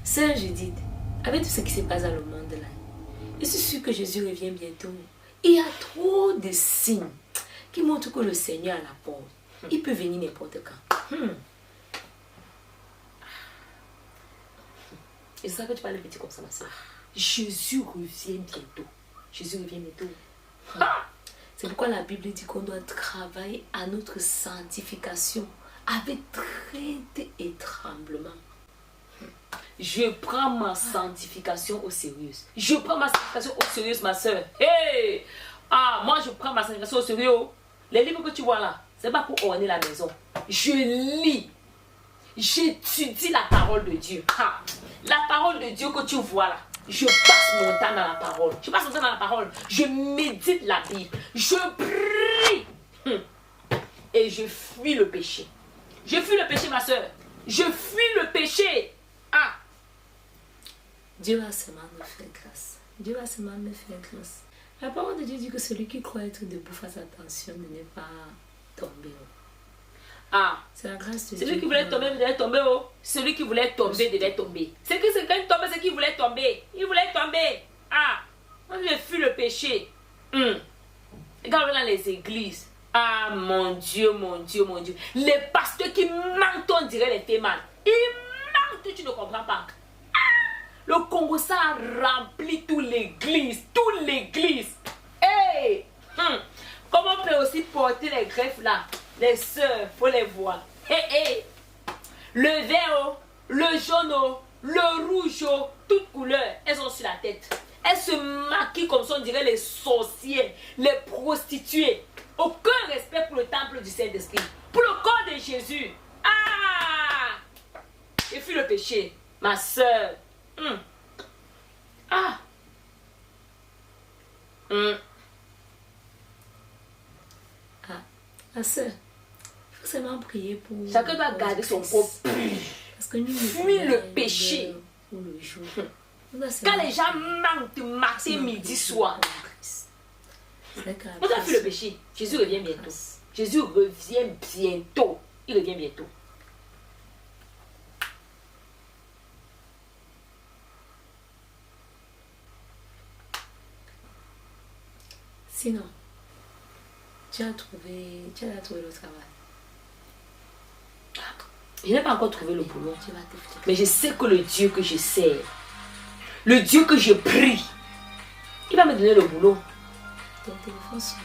Sœur Judith, avec tout ce qui se passe dans le monde là, je suis sûre que Jésus revient bientôt. Il y a trop de signes qui montrent que le Seigneur est à la porte. Il peut venir n'importe quand. Et c'est ça que tu parles de petit comme ça, ma soeur. Jésus revient bientôt. Jésus revient bientôt. C'est pourquoi la Bible dit qu'on doit travailler à notre sanctification avec crainte et tremblement. Je prends ma sanctification au sérieux. Je prends ma sanctification au sérieux, ma soeur. Hey! Ah, moi je prends ma sanctification au sérieux. Les livres que tu vois là, c'est pas pour orner la maison. Je lis. J'étudie la parole de Dieu. Ah, la parole de Dieu que tu vois là. Je passe mon temps dans la parole. Je passe mon temps dans la parole. Je médite la Bible. Je prie. Et je fuis le péché. Je fuis le péché, ma soeur. Je fuis le péché. Ah. Dieu va seulement me faire grâce. Dieu va seulement me faire grâce. La parole de Dieu dit que celui qui croit être debout fasse attention de ne pas tomber. Ah, c'est la grâce de Dieu. Celui qui voulait tomber devait tomber. Oh. Celui qui voulait tomber devait tomber. C'est que c'est quand il tombait, c'est qu'il voulait tomber. Il voulait tomber. Ah, moi je fuis le péché. Regarde dans les églises. Ah, mon Dieu, mon Dieu, mon Dieu. Les pasteurs qui mentent, on dirait les témoins. Ils mentent, tu ne comprends pas. Le Congo, ça a rempli toute l'église. Toute l'église. Hey! Comment on peut aussi porter les greffes là? Les sœurs, faut les voir. Hey! Le vert, le jaune, le rouge, toutes couleurs, elles sont sur la tête. Elles se maquillent comme ça, on dirait les sorciers, les prostituées. Aucun respect pour le temple du Saint-Esprit. Pour le corps de Jésus. Ah! Et fuis le péché, ma soeur. Ah! Ma soeur, il faut seulement prier pour... Chacun doit garder son corps pur. Parce que nous fuis le péché. Quand les gens mentent matin, midi, soir. On doit fuir le péché. Jésus revient bientôt. Jésus revient bientôt. Il revient bientôt. Sinon, tu as trouvé le travail. Je n'ai pas encore trouvé le boulot. Mais je sais que le Dieu que je sers, le Dieu que je prie, il va me donner le boulot. Ton téléphone sonne.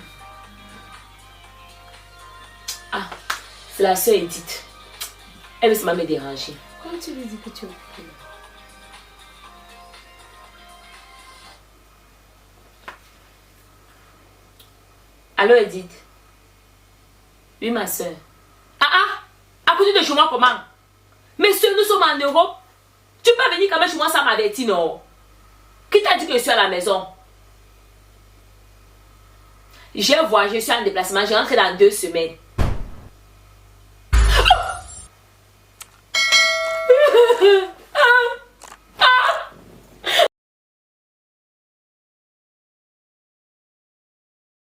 Ah, c'est la soeur Edith. Elle veut seulement me déranger. Comment tu lui dis que tu es occupée? Allô Edith? Oui ma soeur. À côté de chez moi comment? Monsieur, nous sommes en Europe. Tu peux venir quand même chez moi sans m'avertir, non? Qui t'a dit que je suis à la maison? J'ai voyagé, je suis en déplacement, je rentre dans 2 semaines.